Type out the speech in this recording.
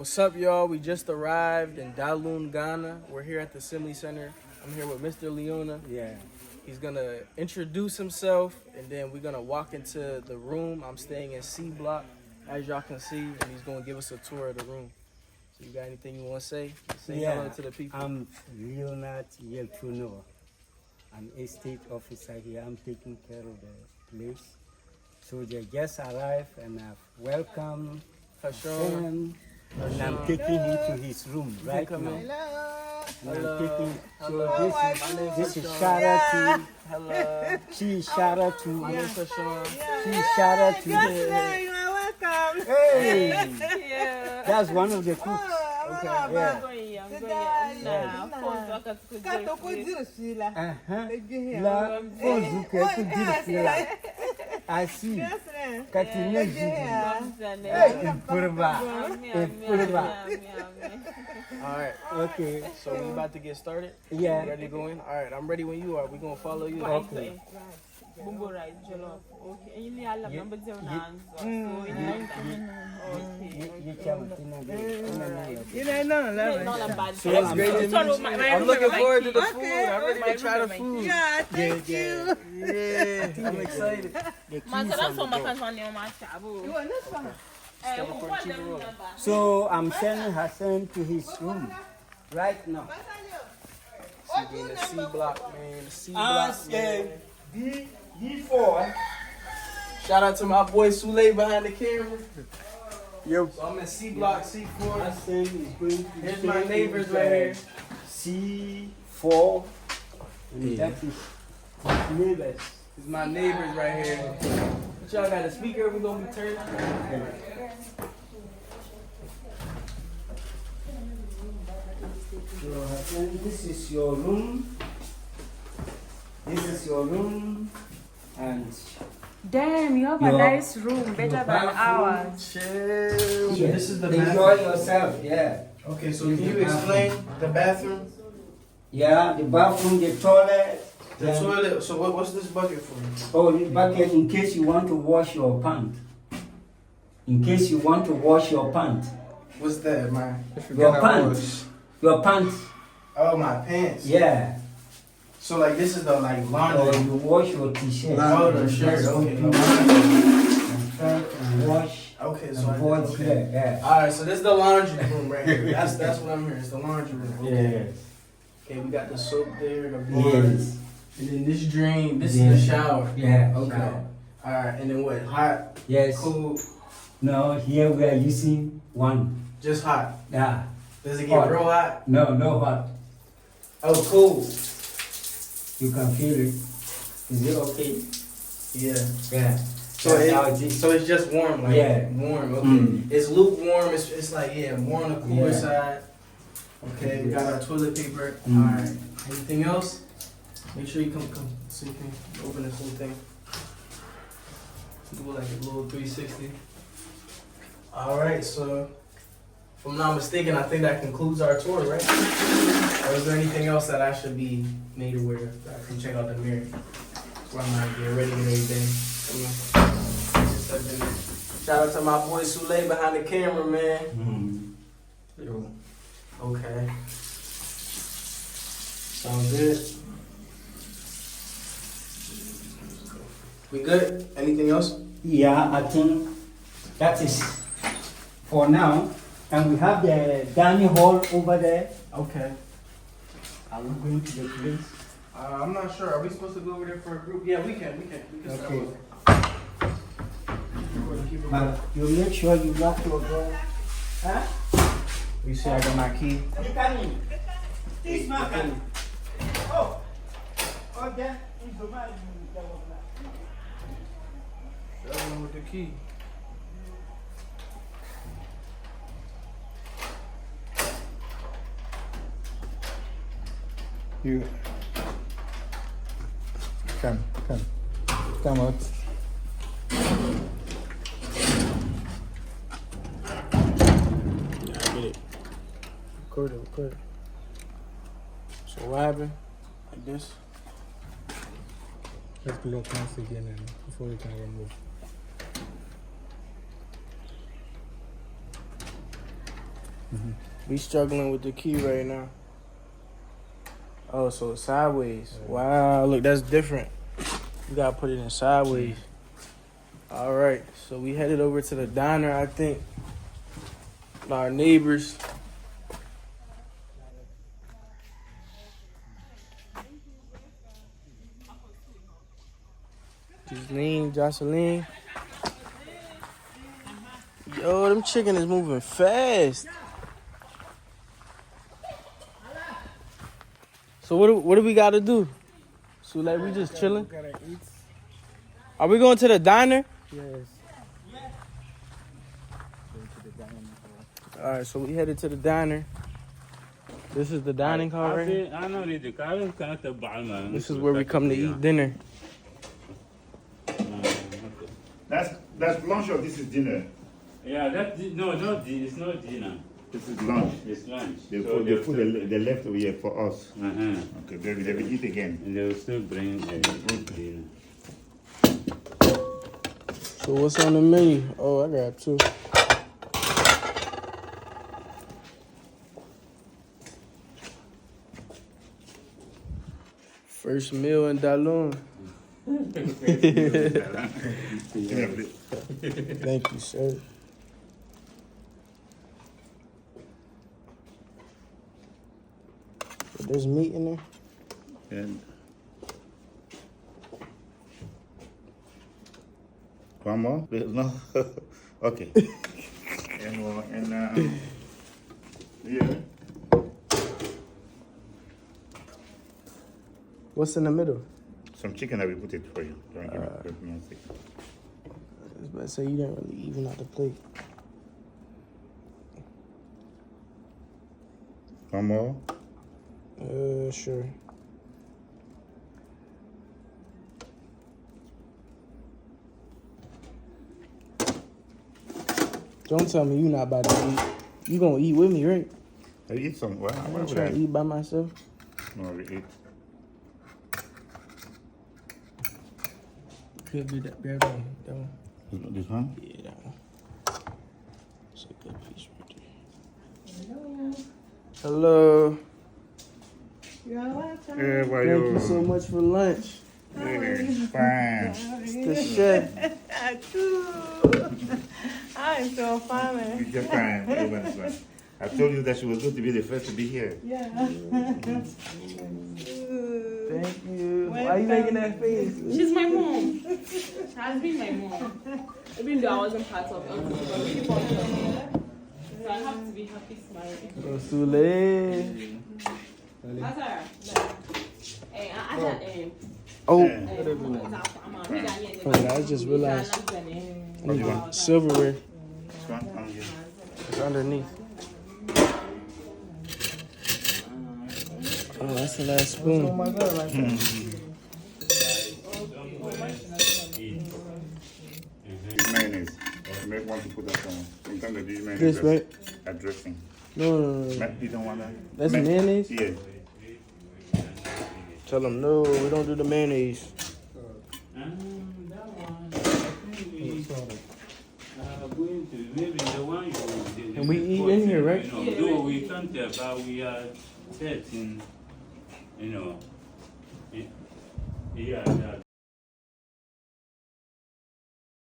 What's up, y'all? We just arrived in Dalun, Ghana. We're here at the Simli Centre. I'm here with Mr. Leona. Yeah. He's gonna introduce himself, and then we're gonna walk into the room. I'm staying in C block, as y'all can see, and he's gonna give us a tour of the room. So, you got anything you want to say? Say hello to the people. I'm Leonard Yeltuno. I'm a state officer here. I'm taking care of the place. So they just arrived, and I've welcomed him. And I'm taking him to his room right now. Hello. So this is Shara to. Hello. She is Shara to. My name's Sean. She is Shara to. You are welcome. Hey, Yeah. that's one of the cooks. Okay. Yeah. La Ozuke Kudirfila. I see. Katina All right. Okay. So we about to get started? Yeah. Ready to go in? All right. I'm ready when you are. We're going to follow you. Okay. Bumbo rice jollof. Okay. And you need all of them, but they're not. I'm looking forward to the food. I'm ready to try the food. Yeah, thank you. Yeah, I'm excited. So I'm sending Hassan to his room right now. See, in the C block, man. The C block, man. D4. Shout out to my boy Sule behind the camera. Yo. So I'm in C block, C4. Hassan is going to Here's my neighbors right here. C4. And that is his neighbors. This is my neighbors right here. What y'all got a speaker we gonna be turning? So Hassan, this is your room. This is your room. And Damn, you have a nice room, better than ours. Chill. This is the enjoy bathroom. yourself, yeah. Okay, so can you explain the bathroom? Yeah, the bathroom, the toilet. The toilet. So what's this bucket for? Oh, the bucket in case you want to wash your pant. In case you want to wash your pant. What's that, man? Your pants. Your pants. Oh, my pants. Yeah. So like this is the like Or laundry. you wash your t-shirt. Oh, the shirt. Okay. And wash. Okay, so And wash okay. here. Yeah. All right, so this is the laundry room right here. That's what I'm hearing. It's the laundry room. Okay. Yes. Okay, we got the soap there, the bar, Yes. and then this drain. This Yes. is the shower. Yeah. Okay. shower. All right, and then what? Hot, Yes. cool, No, here we are using one. just hot. Yeah. Does it get Hot. real hot? No, no hot. Oh, cool. You can feel it. Is it okay? Yeah. Yeah. So That's how it is. so it's just warm, like Yeah. warm. Okay. Mm. It's lukewarm. It's like more on the cooler Yeah. side. Okay, we got our toilet paper. Mm. All right. Anything else? Make sure you come so you can open this whole thing. Do like a little 360. All right. So, if I'm not mistaken, I think that concludes our tour, right? Or is there anything else that I should be made aware of? That I can check out the mirror where I'm not getting ready and everything. Shout out to my boy Sule behind the camera, man. Mm. Yo. Okay. Sounds good. We good? Anything else? Yeah, I think that is for now. And we have the dining hall over there. Okay. Are we going to the place? I'm not sure. Are we supposed to go over there for a group? Yeah, we can. Start Okay. with- Keep it But going. you make sure you lock your door. Huh? You see, I got my key. You come in. This man. Oh. Okay. With the key. You come out. I get it. Record it. So what happened? Like this? Let's look once again and before we can remove. We struggling with the key right now. Oh, so it's sideways. Wow, look, that's different. You gotta put it in sideways. All right, so we headed over to the diner, I think. Our neighbors. Jocelyn. Yo, them chicken is moving fast. So what do we gotta do? So like we just chilling? Gotta eat. Are we going to the diner? Yes. Going to the dining hall. All right, so we headed to the diner. This is the dining hall right here. This is where we come to eat dinner. That's lunch or this is dinner? Yeah, it's not dinner. This is lunch. It's lunch. They So put the left over here for us. Okay, they will eat again. And they will still bring dinner. So what's on the menu? Oh, I got two. First meal in Dalun. Thank you, sir. There's meat in there. And one more? No. Okay. And yeah. What's in the middle? Some chicken I will put it for you. Don't give me a second. I was about to say you didn't really even out the plate. One more? Sure. Don't tell me you not about to eat. You gonna eat with me, right? I eat some. Well, I'm why not would trying to I? eat by myself. No, I will eat. Could be that. Grab that one. That one. This one? Yeah, that one. It's a good piece right there. Hello. Hey, why Thank you so much for lunch. Fine. It's the chef. I'm so funny. You just fine. Everyone's fine. I told you that she was going to be the first to be here. Yeah. Thank you. Why are you making that face? She's my mom. She has been my mom. Even though I wasn't part of it, but we keep on talking. So I have to be happy smiling. Sule. That's her. Hey, I had Oh, oh, I just realized I need silverware. This one? Here. It's underneath. Oh, that's the last spoon. Oh my God. Mayonnaise. You may want to put that on. Sometimes they do mayonnaise. This, right? A dressing. No. You don't want that? That's mayonnaise? Yeah. Tell them no, we don't do the mayonnaise. That one. Going to maybe the one you. And we eat in here, right? No, we can't, but we are set in, you know. Yeah,